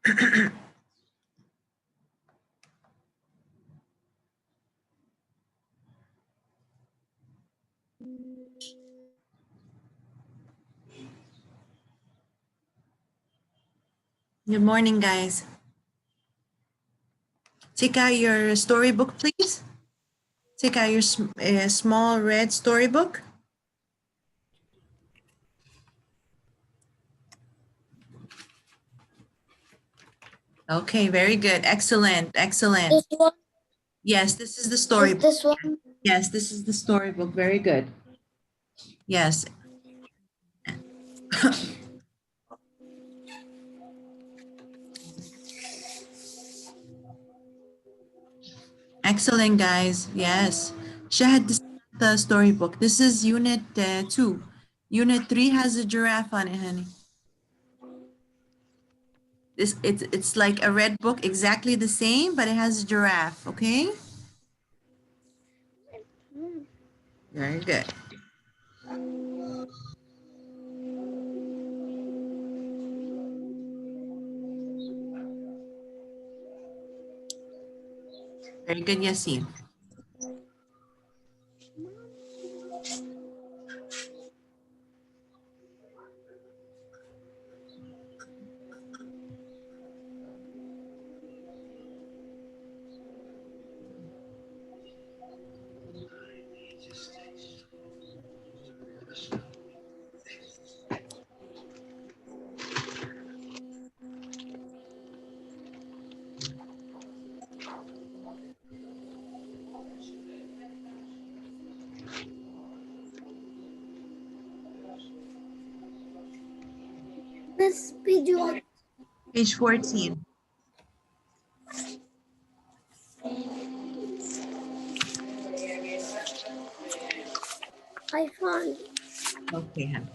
Good morning, guys. Take out your storybook, please. Take out your small red storybook. Okay, very good. Excellent, excellent. This one? Yes, this is the storybook. This one? Yes, this is the storybook. Very good. Yes. Excellent, guys. Yes. Shahad, this is the storybook. This is unit 2. Unit 3 has a giraffe on it, honey. It's like a red book, exactly the same, but it has a giraffe, okay? Very good. Very good, Yasin. This video. Page 14. I found. Okay, honey.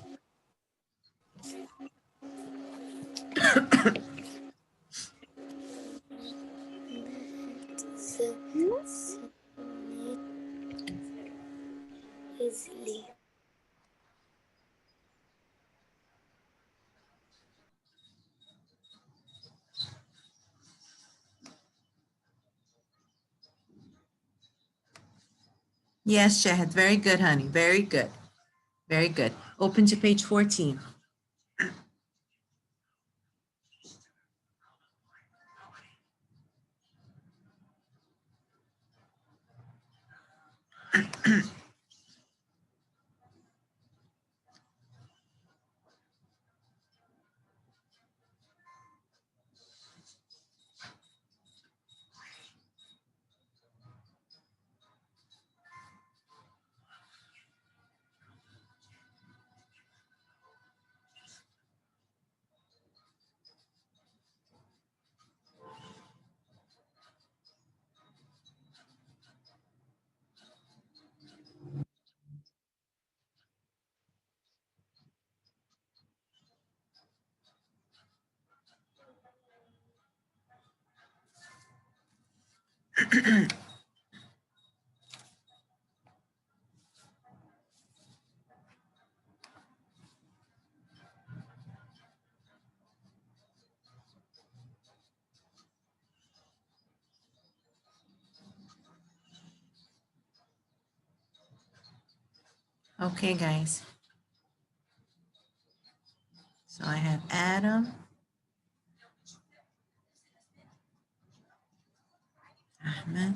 Easily. Yes, Shahad. Very good, honey. Very good. Very good. Open to page 14. Okay, guys. So I have Adam, Ahmed,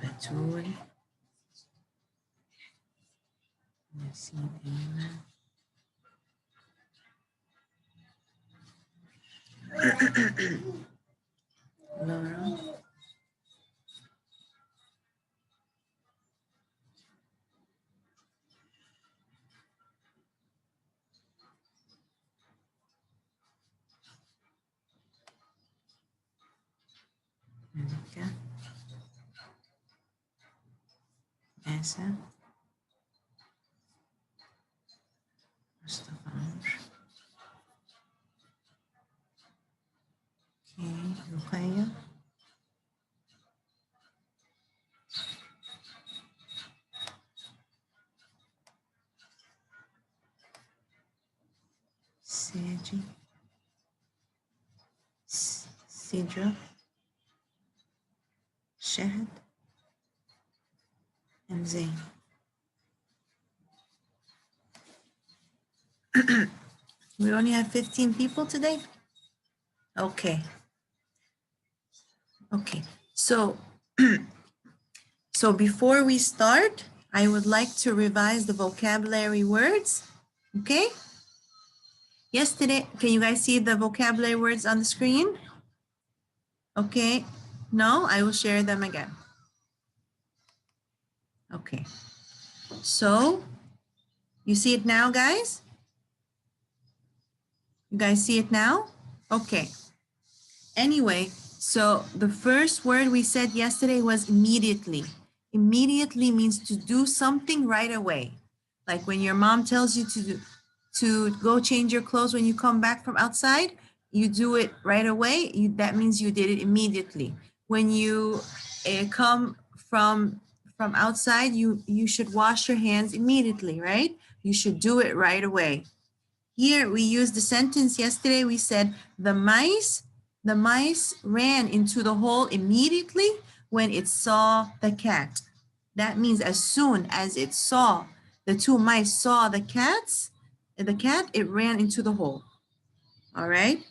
Batul, Yasin, Ayman, Laura, Monica, Asa, Mustafa, okay, Ruqayya, Seji, Sidra, Shahad, and Zain. We only have 15 people today? Okay. Okay. So before we start, I would like to revise the vocabulary words. Okay? Yesterday, can you guys see the vocabulary words on the screen? Okay. No, I will share them again. Okay. So, you see it now, guys? You guys see it now? Okay. Anyway, so the first word we said yesterday was immediately. Immediately means to do something right away. Like when your mom tells you to go change your clothes when you come back from outside, you do it right away. That means you did it immediately. When you come from outside, you should wash your hands immediately, right? You should do it right away. Here we used the sentence yesterday. We said the mice ran into the hole immediately when it saw the cat. That means as soon as it saw, the two mice saw the cat, it ran into the hole. All right.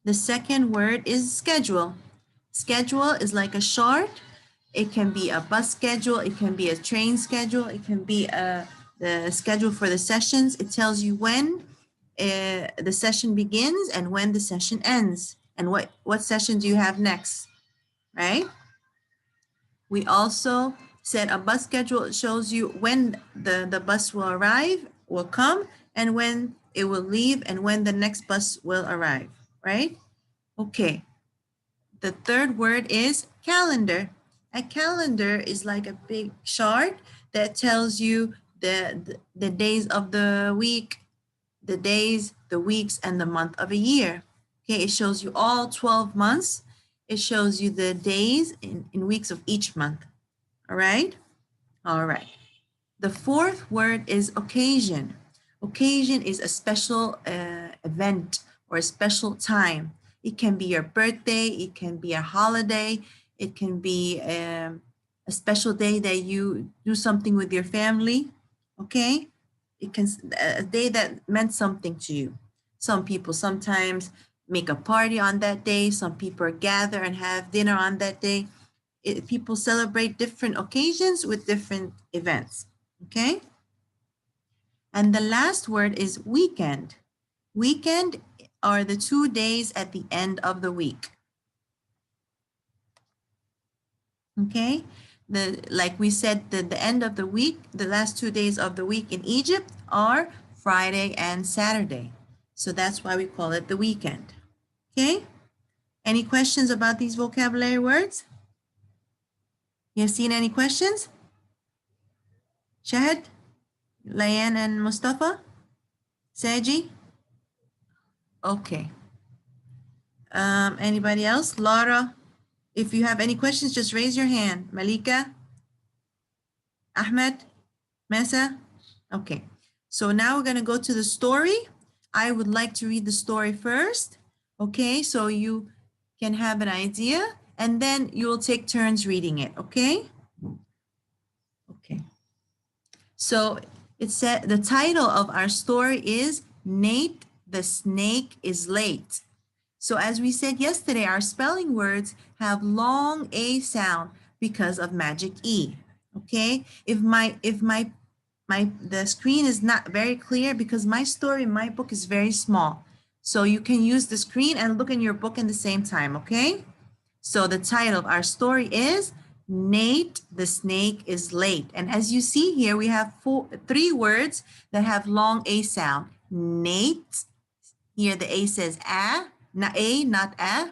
The second word is schedule. Schedule is like a chart. It can be a bus schedule. It can be a train schedule. It can be the schedule for the sessions. It tells you when the session begins and when the session ends and what session do you have next, right? We also said a bus schedule shows you when the bus will come, and when it will leave, and when the next bus will arrive, right? Okay. The third word is calendar. A calendar is like a big chart that tells you the days of the week, the days, the weeks, and the month of a year. Okay, it shows you all 12 months. It shows you the days in weeks of each month. All right? All right. The fourth word is occasion. Occasion is a special event or a special time. It can be your birthday, it can be a holiday, it can be a special day that you do something with your family, okay? It can a day that meant something to you. Some people sometimes make a party on that day, some people gather and have dinner on that day. People celebrate different occasions with different events, okay? And the last word is weekend. Weekend are the 2 days at the end of the week. Okay? Like we said, the end of the week, the last 2 days of the week in Egypt are Friday and Saturday. So that's why we call it the weekend. Okay? Any questions about these vocabulary words? You have seen any questions? Shahid, Layan, and Mustafa? Saji? Okay. Anybody else? Laura, if you have any questions, just raise your hand. Malika? Ahmed? Mesa? Okay. So now we're going to go to the story. I would like to read the story first. Okay, so you can have an idea, and then you will take turns reading it. Okay? Okay. So it said the title of our story is Nate the Snake is Late. So as we said yesterday, our spelling words have long A sound because of magic E. Okay? If the screen is not very clear because my book is very small. So you can use the screen and look in your book in the same time, okay? So the title of our story is Nate the Snake is Late. And as you see here, we have three words that have long A sound. Nate, here the A says A, not A, not A.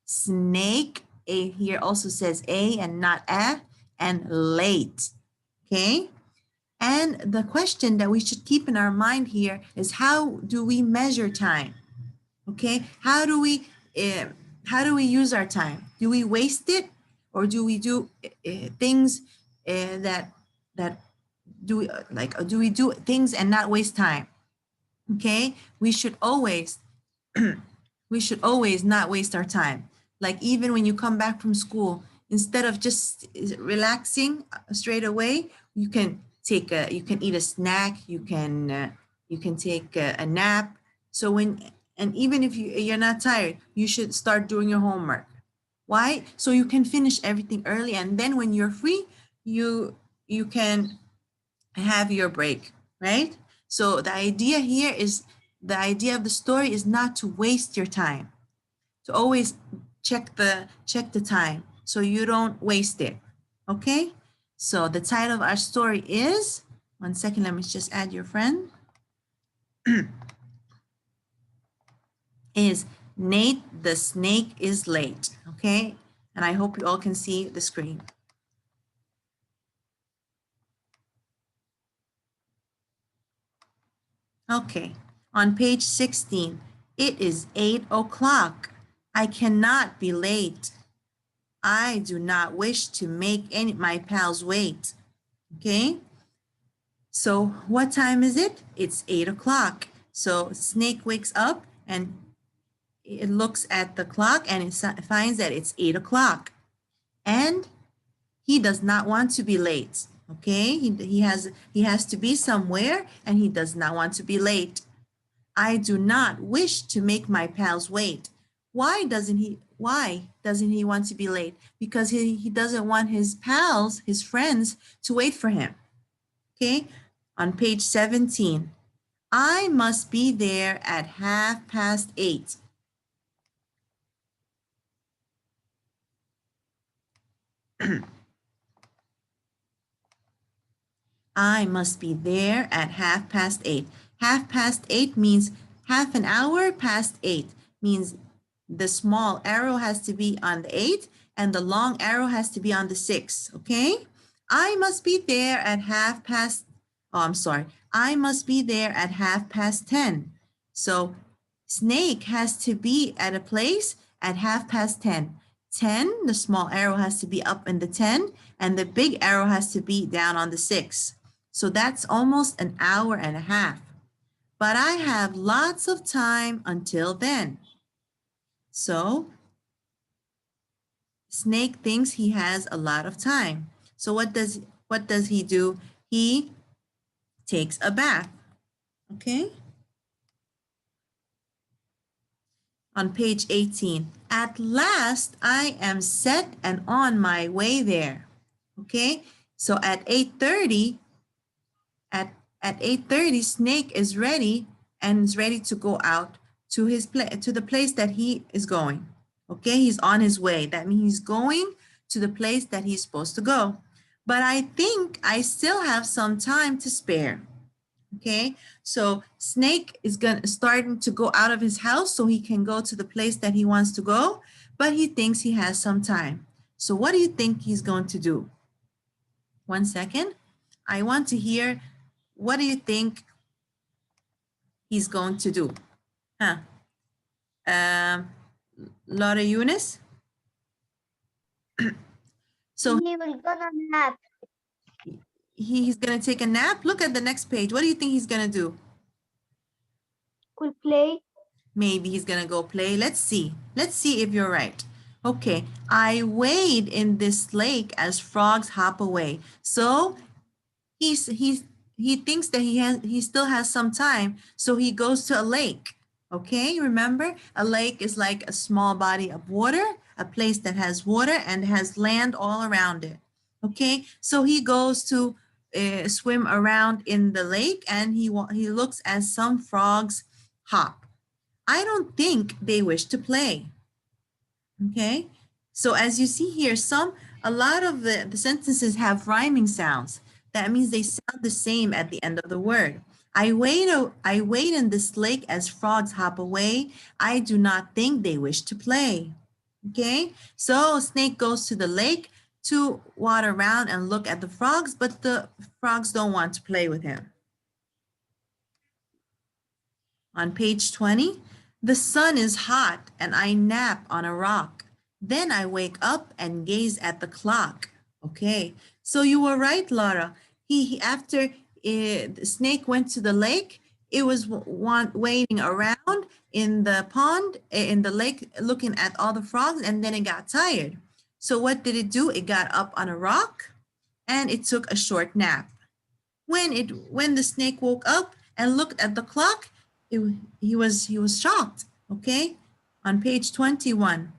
Snake, A here also says A and not A. And late, okay? And the question that we should keep in our mind here is how do we measure time? Okay, how do we use our time? Do we waste it, or do we do things that do we do we do things and not waste time? Okay, we should always we should always not waste our time. Like even when you come back from school, instead of just relaxing straight away, you can you can eat a snack, you can take a nap. So and even if you're not tired, you should start doing your homework. Why? So you can finish everything early, and then when you're free, you can have your break, right? So the idea of the story is not to waste your time, to always check the time so you don't waste it. Okay? So the title of our story is, one second, let me just add your friend, is Nate the Snake is Late. Okay? And I hope you all can see the screen. Okay, on page 16, it is 8 o'clock. I cannot be late. I do not wish to make my pals wait. Okay, so what time is it? It's 8 o'clock. So Snake wakes up and it looks at the clock and it finds that it's 8 o'clock. And he does not want to be late. Okay, he has to be somewhere and he does not want to be late. I do not wish to make my pals wait. Why doesn't he want to be late? Because he doesn't want his pals, his friends, to wait for him. Okay, on page 17, I must be there at 8:30. I must be there at 8:30. 8:30 means half an hour past 8, means the small arrow has to be on the 8 and the long arrow has to be on the 6, okay? I must be there at I must be there at 10:30. So Snake has to be at a place at 10:30. 10, the small arrow has to be up in the 10 and the big arrow has to be down on the 6. So that's almost an hour and a half. But I have lots of time until then. So Snake thinks he has a lot of time. So what does he do? He takes a bath. Okay? On page 18, at last I am set and on my way there. Okay? So at 8:30, at 8:30, Snake is ready and is ready to go out to the place that he is going. Okay, he's on his way. That means he's going to the place that he's supposed to go. But I think I still have some time to spare. Okay, so Snake is starting to go out of his house so he can go to the place that he wants to go, but he thinks he has some time. So what do you think he's going to do? One second. I want to hear, what do you think he's going to do? Huh? Laura Eunice? So He will go on a nap. he's going to take a nap. Look at the next page. What do you think he's going to do? Will play. Maybe he's going to go play. Let's see. Let's see if you're right. Okay, I wade in this lake as frogs hop away. So he thinks that he still has some time, so he goes to a lake. Okay, remember, a lake is like a small body of water, a place that has water and has land all around it. Okay, so he goes to swim around in the lake and he looks as some frogs hop. I don't think they wish to play. Okay, so as you see here, a lot of the sentences have rhyming sounds. That means they sound the same at the end of the word. I wait in this lake as frogs hop away. I do not think they wish to play. Okay, so Snake goes to the lake to water around and look at the frogs, but the frogs don't want to play with him. On page 20, the sun is hot and I nap on a rock. Then I wake up and gaze at the clock. Okay, so you were right, Laura. After Snake went to the lake, It was waiting around in the pond, in the lake, looking at all the frogs, and then it got tired. So what did it do? It got up on a rock and it took a short nap. When the snake woke up and looked at the clock, he was shocked. Okay, on page 21.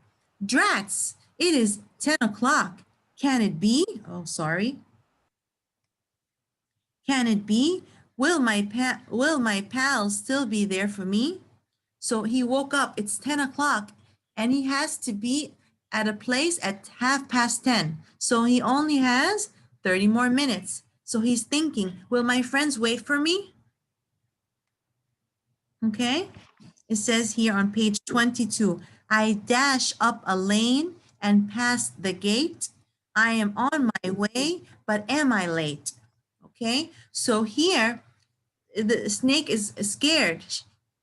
Drats! It is 10 o'clock. Can it be? Oh, sorry. Can it be? Will my pals still be there for me? So he woke up. It's 10 o'clock, and he has to be at a place at 10:30. So he only has 30 more minutes. So he's thinking, will my friends wait for me? Okay. It says here on page 22, I dash up a lane and past the gate. I am on my way, but am I late? Okay. So here, the snake is scared.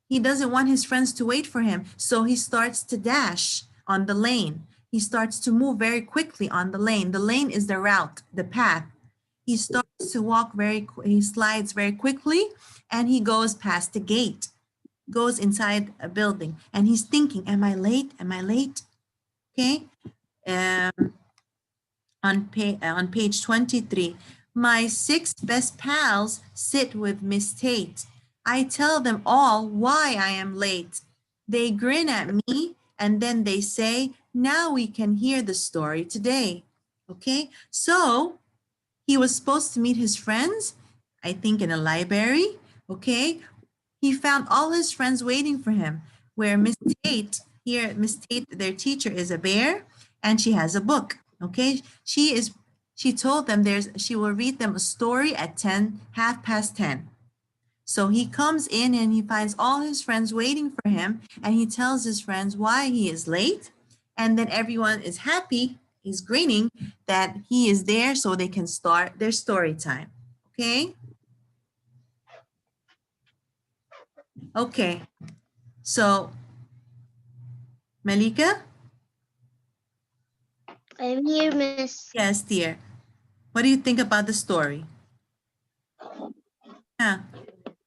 He doesn't want his friends to wait for him. So he starts to dash on the lane. He starts to move very quickly on the lane. The lane is the route, the path. He starts to walk he slides very quickly, and he goes past the gate, goes inside a building, and he's thinking, am I late? Am I late? Okay. On page 23, my 6 best pals sit with Miss Tate. I tell them all why I am late. They grin at me and then they say, now we can hear the story today. Okay, so he was supposed to meet his friends, I think in a library. Okay, he found all his friends waiting for him, where Miss Tate, here, Miss Tate, their teacher, is a bear, and she has a book. Okay, she told them she will read them a story at 10:30. So he comes in and he finds all his friends waiting for him, and he tells his friends why he is late. And then everyone is happy, he's grinning that he is there so they can start their story time. Okay? Okay. So, Malika? I'm here, Miss. Yes, dear. What do you think about the story? Huh?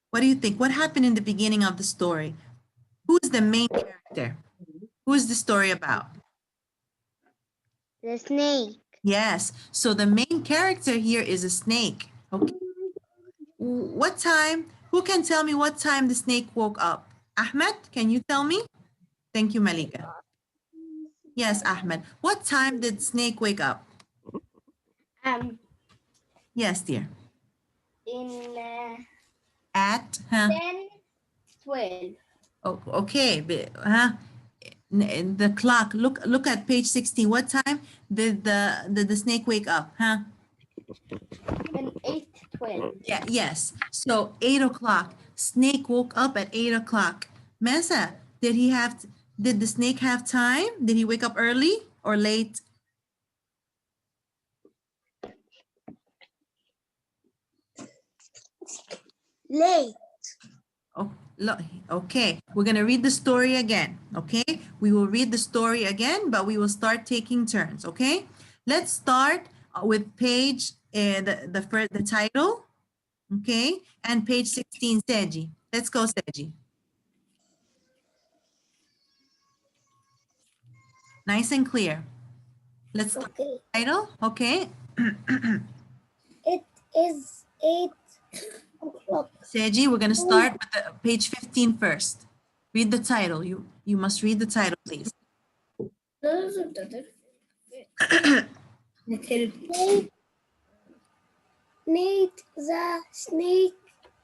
What do you think? What happened in the beginning of the story? Who's the main character? Who's the story about? The snake. Yes. So the main character here is a snake. Okay. What time? Who can tell me what time the snake woke up? Ahmed, can you tell me? Thank you, Malika. Yes, Ahmed. What time did snake wake up? Yes, dear. In At 10, 12. Oh, okay. The clock. Look at page 16. What time did the snake wake up? Huh? In 8, 12. Yeah. Yes. So 8 o'clock. Snake woke up at 8 o'clock. Mesa, did the snake have time? Did he wake up early or late? Late. Oh, look, okay. We're going to read the story again, okay? We will read the story again, but we will start taking turns, okay? Let's start with page, the title, okay? And page 16, Seji. Let's go, Seji. Nice and clear. Let's start with Okay. the title, okay? It is 8 o'clock. Seji, we're going to start with page 15 first. Read the title. You must read the title, please. Nate the snake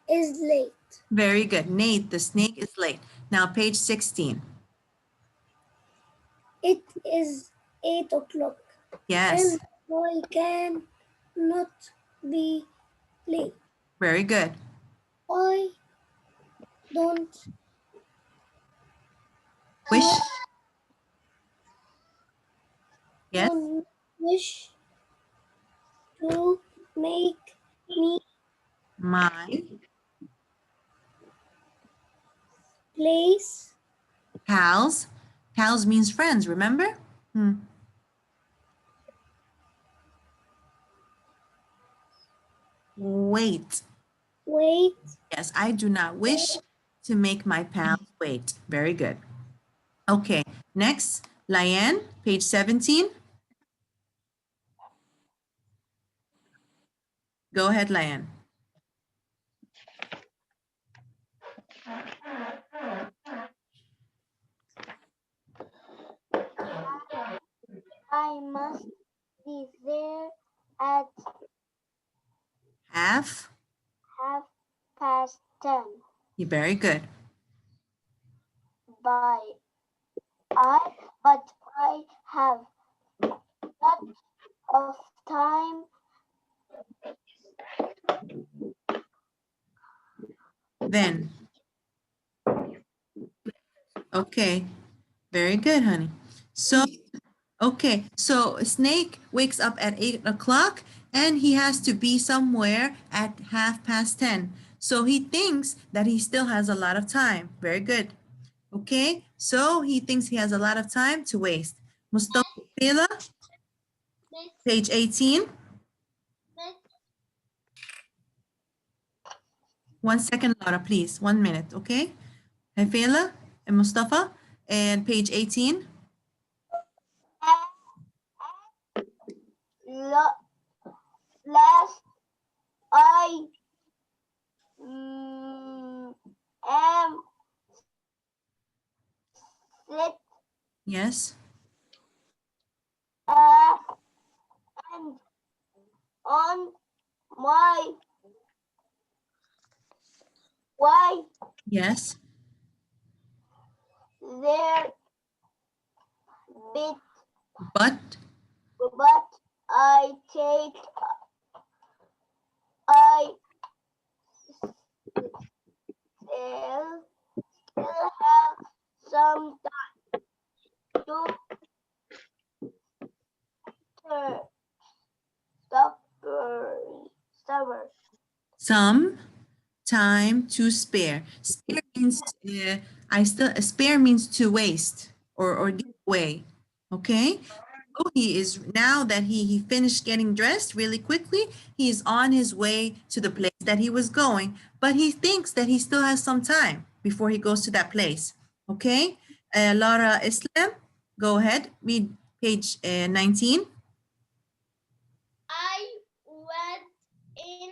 is late. Very good. Nate, the snake is late. Now, page 16. It is 8 o'clock. Yes. And I can not be late. Very good. I don't Wish. Yes. don't wish to make me My place pals. Pals means friends, remember? Wait. wait. Yes, I do not wish to make my pals wait. Very good. Okay, next, Lyanne, page 17. Go ahead, Lyanne. I must be there at Half. 10:30. You're very good. But I have lots of time. Then. Okay, very good, honey. So, okay, so Snake wakes up at 8 o'clock and he has to be somewhere at 10:30. So he thinks that he still has a lot of time. Very good. Okay, so he thinks he has a lot of time to waste. Mustafa Fela, page 18. 1 second, Laura, please. 1 minute, okay? Fela and Mustafa, and page 18. Last I am sit Yes, and on my way yes, there bit, but, but I still have some time to stubborn. some time to spare. Spare means spare means to waste or give away. Okay. So he is now that he finished getting dressed really quickly, he is on his way to the place that he was going, but he thinks that he still has some time before he goes to that place. Okay. Laura Islam, go ahead, read page 19. I went in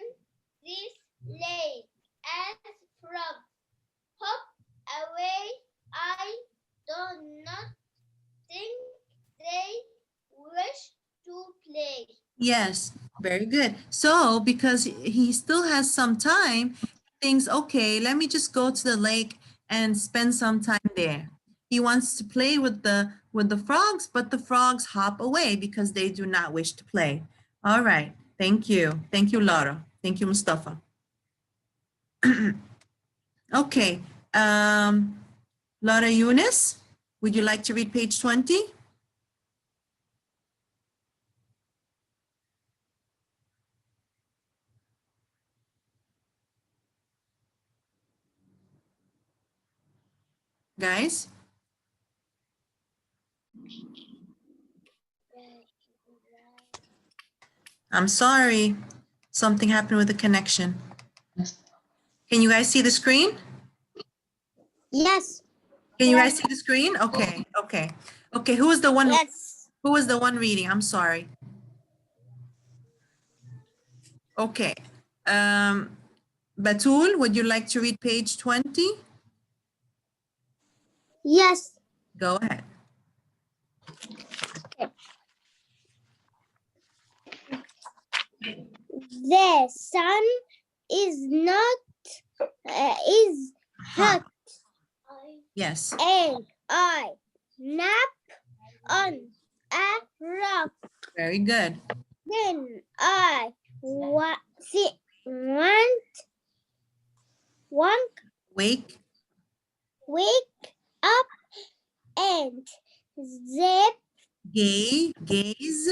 this late as frogs hop away. I do not think they wish to play. Yes, very good. So because he still has some time, he thinks, okay, let me just go to the lake and spend some time there. He wants to play with the frogs, but the frogs hop away because they do not wish to play. All right. Thank you. Thank you, Laura. Thank you, Mustafa. Okay. Laura Eunice, would you like to read page 20? Guys? I'm sorry. Something happened with the connection. Can you guys see the screen? Yes. Can you guys see the screen? Okay, okay. Okay, who was the one Yes. who was the one reading? I'm sorry. Okay. Batul, would you like to read page 20? Yes. Go ahead. The sun is not is hot. Yes. And I nap on a rock. Very good. Then I Wake, wake up and zip gaze.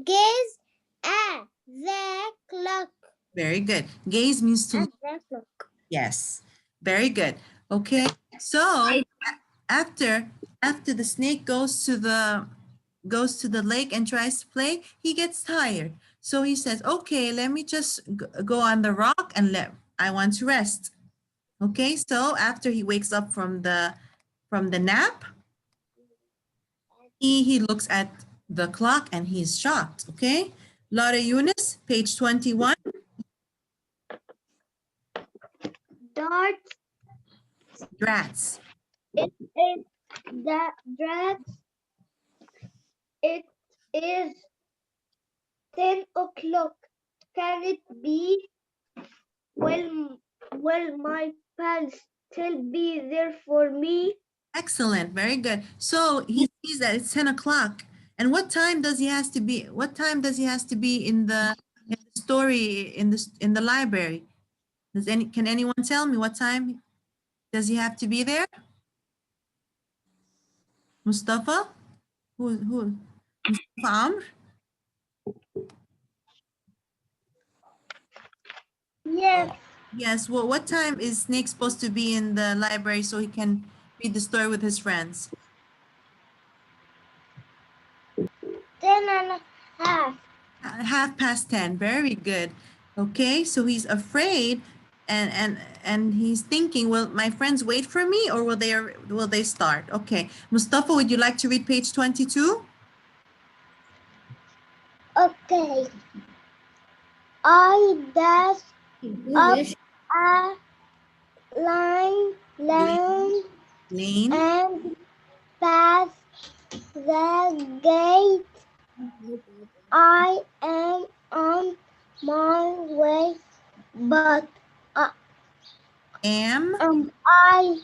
gaze at the clock. Very good. Gaze means to At the clock. yes. Very good. Okay. So after the snake goes to the lake and tries to play, he gets tired. So he says, okay, let me just go on the rock and I want to rest. Okay, so after he wakes up from the nap, he looks at the clock and he's shocked. Okay, Laura Eunice, page 21. Darts. Drats. It is the drats. It is 10 o'clock. Can it be? Will my pals still be there for me? Excellent, very good. So he sees that it's 10 o'clock. And what time does he has to be? What time does he has to be in the story in the library? Can anyone tell me what time does he have to be there? Mustafa? Who? Mustafa Amr? Yes. Yes. Well, what time is Snake supposed to be in the library so he can read the story with his friends? 10:30. 10:30. Very good. Okay, so he's afraid and he's thinking, will my friends wait for me or will they start? Okay. Mustafa, would you like to read page 22? Okay. I dash up a line Lane. and pass the gate. I am on my way, but Am. am I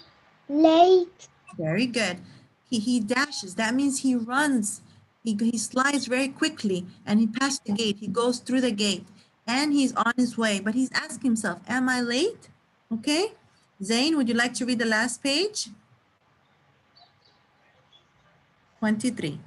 late? Very good. He dashes. That means he runs. He slides very quickly and he passed the gate. He goes through the gate and he's on his way. But he's asking himself, am I late? Okay. Zain, would you like to read the last page? 23.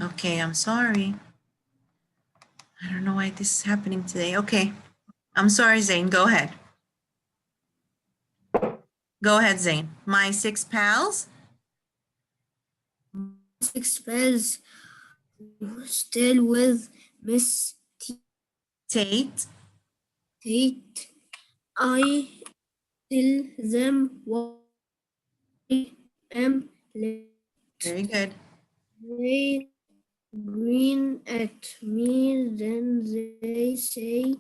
Okay, I'm sorry. I don't know why this is happening today. Okay. I'm sorry, Zain. Go ahead. Go ahead, Zain. My six pals. Six bells still with Miss Tate. Tate. I tell them why I am late. Very good. They grin at me, then they say,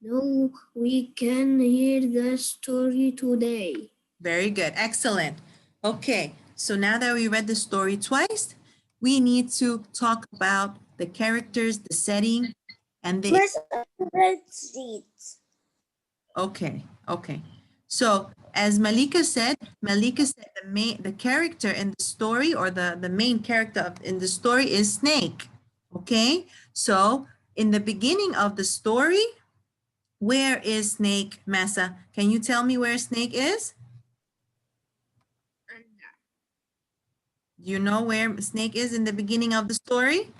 no, we can hear the story today. Very good. Excellent. Okay. So now that we read the story twice, we need to talk about the characters, the setting, and the. Miss seats. Okay. Okay. So as Malika said the character in the story or the main character in the story is Snake. Okay. So in the beginning of the story, where is Snake, Massa? Can you tell me where Snake is? Do you know where Snake is in the beginning of the story?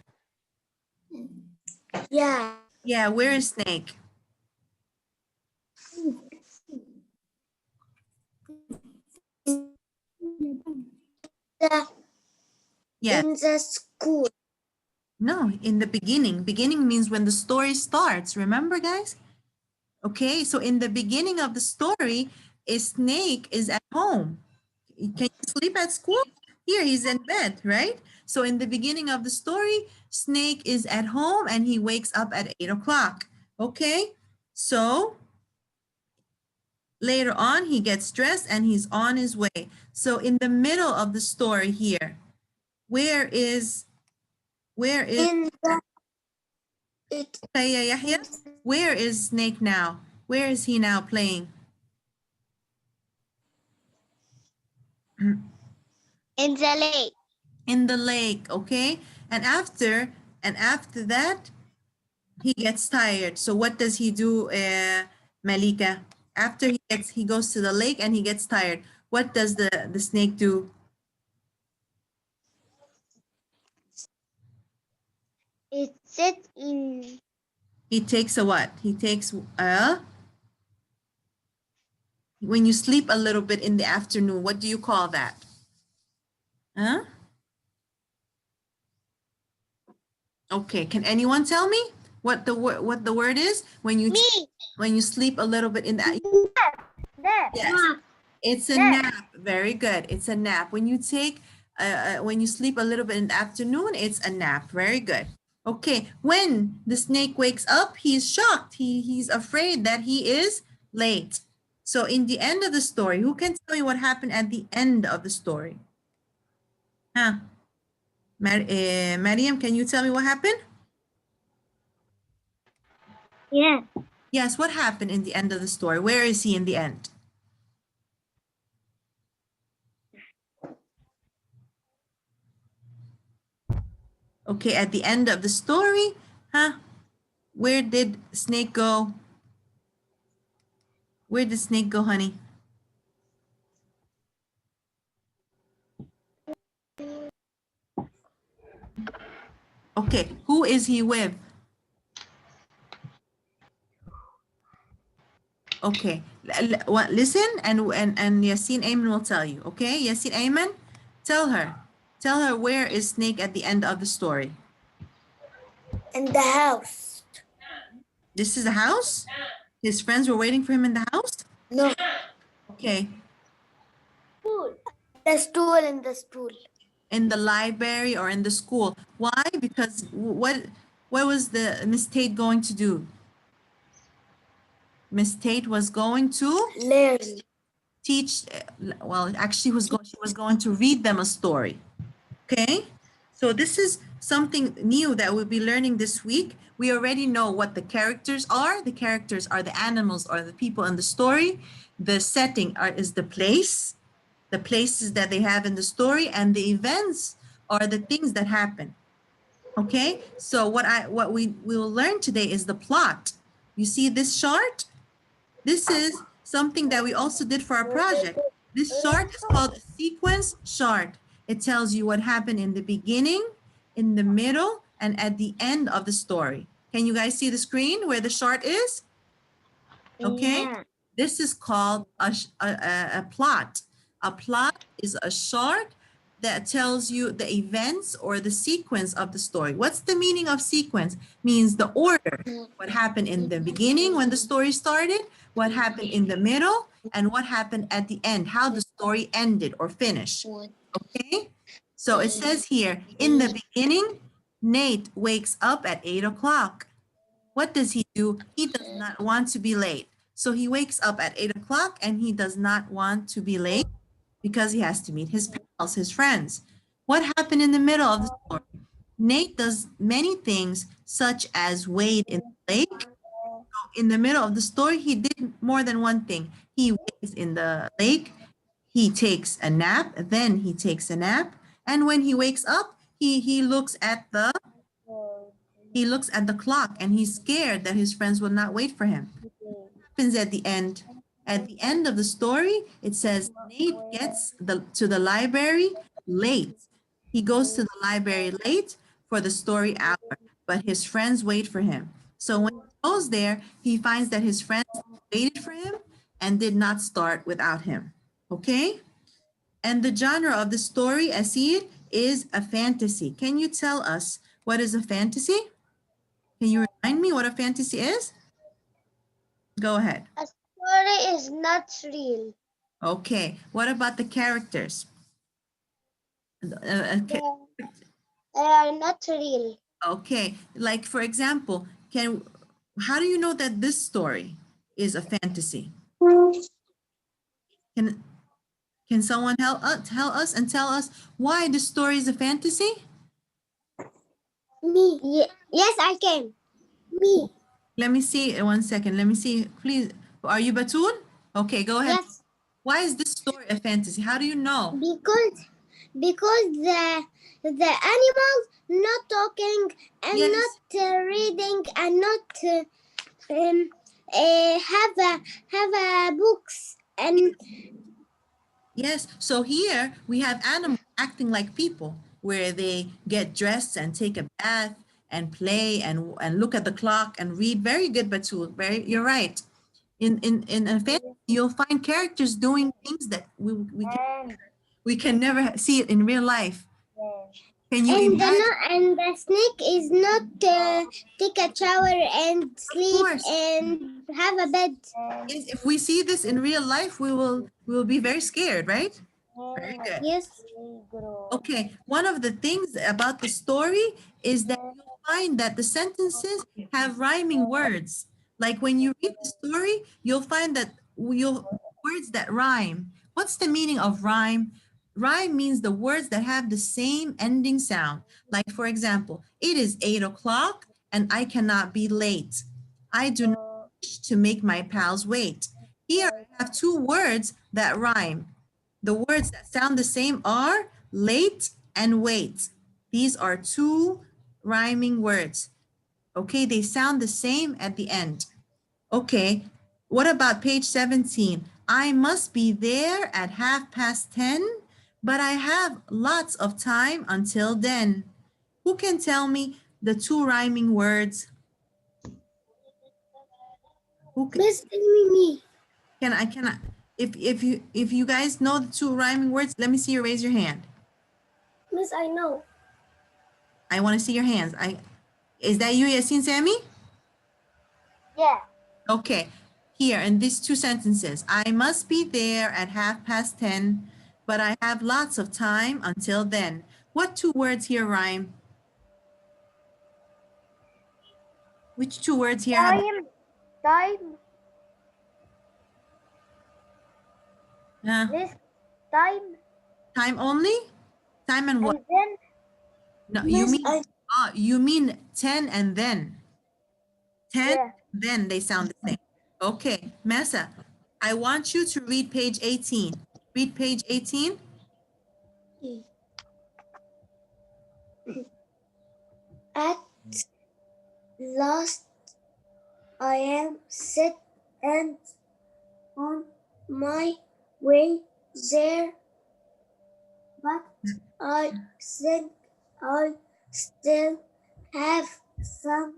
Yeah. Yeah, where is Snake? Yeah. In the school. No, in the beginning. Beginning means when the story starts. Remember, guys? Okay, so in the beginning of the story, a Snake is at home. Can you sleep at school? Here, he's in bed, right? So in the beginning of the story, Snake is at home and he wakes up at 8 o'clock. Okay, so later on, he gets dressed and he's on his way. So in the middle of the story here, where is In the it Kaya Yahya? Where is Snake now? Where is he now playing? In the lake. In the lake, okay? And after that, he gets tired. So what does he do, Malika? After he goes to the lake and he gets tired. What does the snake do? It sits in. He takes a what? He takes a when you sleep a little bit in the afternoon, what do you call that? Huh? Okay, can anyone tell me what the word is Me. when you sleep a little bit in the Nap. yes, it's a Nap. nap. Very good. It's a nap. When you sleep a little bit in the afternoon, it's a nap. Very good. Okay, when the snake wakes up, he's shocked. He's afraid that he is late. So in the end of the story, who can tell me what happened at the end of the story? Huh? Mariam, can you tell me what happened? Yeah. Yes, what happened in the end of the story? Where is he in the end? Okay, at the end of the story, huh? Where did Snake go? Where did Snake go, honey? Okay, who is he with? Okay, listen and Yasin Ayman will tell you. Okay, Yasin Ayman, tell her. Tell her where is Snake at the end of the story. In the house. This is a house? His friends were waiting for him in the house? No. Okay, Stool. The stool in the stool. in the library or in the school. Why? Because what was the Miss Tate going to do? Miss Tate was going to Learn. teach, well, actually she was going to read them a story. Okay? So this is something new that we'll be learning this week. We already know what the characters are. The characters are the animals or the people in the story. The setting is the place, the places that they have in the story, and the events are the things that happen. Okay? So what we will learn today is the plot. You see this chart? This is something that we also did for our project. This chart is called a sequence chart. It tells you what happened in the beginning, in the middle, and at the end of the story. Can you guys see the screen where the chart is? Okay. Yeah. This is called a plot. A plot is a chart that tells you the events or the sequence of the story. What's the meaning of sequence? Means the order. What happened in the beginning when the story started, what happened in the middle, and what happened at the end, how the story ended or finished. Okay? So it says here, in the beginning, Nate wakes up at 8 o'clock. What does he do? He does not want to be late. So he wakes up at 8 o'clock and he does not want to be late because he has to meet his pals, his friends. What happened in the middle of the story? Nate does many things, such as wade in the lake. In the middle of the story, he did more than one thing. He wades in the lake, he takes a nap, then he takes a nap, and when he wakes up, he looks at the clock and he's scared that his friends will not wait for him. What happens at the end? At the end of the story, it says Nate gets to the library late. He goes to the library late for the story hour, but his friends wait for him. So when he goes there, he finds that his friends waited for him and did not start without him. Okay? And the genre of the story, Asid, is a fantasy. Can you tell us what is a fantasy? Can you remind me what a fantasy is? Go ahead. A story is not real. Okay. What about the characters? They are not real. Okay. Like for example, how do you know that this story is a fantasy? Can can someone tell us and tell us why the story is a fantasy? Me. Yes, I can. Me. Let me see 1 second. Let me see. Please. Are you Batul? Okay, go ahead. Yes. Why is this story a fantasy? How do you know? because the animals not talking and Yes. not reading and not have a books and Yes, so here we have animals acting like people, where they get dressed and take a bath and play and look at the clock and read. Very good, Batul. Very, you're right. In a fantasy, you'll find characters doing things that we can never see it in real life. Can you and imagine? the snake is not take a shower and Of sleep course. and have a bed. Yes, if we see this in real life, we will be very scared, right? Very good. Yes. Okay, one of the things about the story is that you'll find that the sentences have rhyming words. Like when you read the story, you'll find that you'll words that rhyme. What's the meaning of rhyme? Rhyme means the words that have the same ending sound. Like for example, it is 8 o'clock and I cannot be late. I do not wish to make my pals wait. Here I have two words that rhyme. The words that sound the same are late and wait. These are two rhyming words. Okay, they sound the same at the end. Okay, what about page 17? I must be there at 10:30, but I have lots of time until then. Who can tell me the two rhyming words? Who can, Miss, tell me. can I if you guys know the two rhyming words, let me see you raise your hand. Miss, I know. I want to see your hands. Is that you, Yasin Sami? Yeah. Okay. Here in these two sentences, I must be there at 10:30, but I have lots of time until then. What two words here rhyme? Which two words here have Time, uh, this time, time only? Time and what? then No, Miss, I you mean 10 and then. 10, yeah. then they sound the same. Okay, Mesa, I want you to read page 18. Read page 18. At last I am set and on my way there, but I think I still have some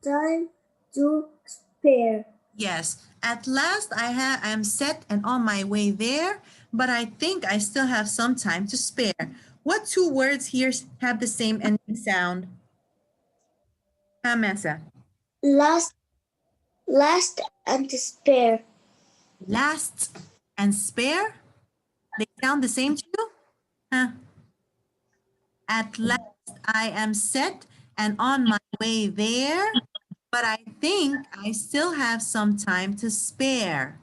time to spare. Yes, at last I am set and on my way there, but I think I still have some time to spare. What two words here have the same ending sound? Mesa. Last, last and spare. Last and spare? They sound the same to you? Huh? At last I am set and on my way there, but I think I still have some time to spare.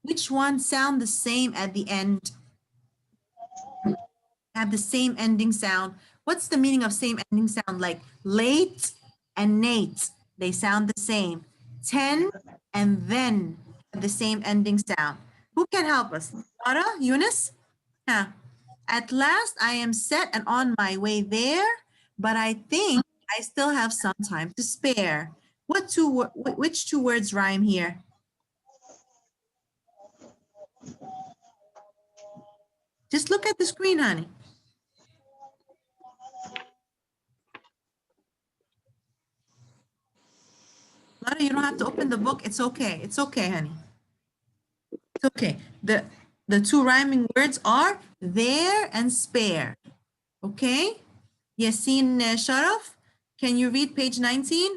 Which one sound the same at the end? Have the same ending sound. What's the meaning of same ending sound? Like late and Nate, they sound the same. 10 and then have the same ending sound. Who can help us? Ara, Eunice? Yeah. At last I am set and on my way there, but I think I still have some time to spare. Which two words rhyme here? Just look at the screen, honey. Lara, you don't have to open the book. It's okay. It's okay, honey. It's okay. The two rhyming words are there and spare. Okay? Yasin Sharaf, can you read page 19?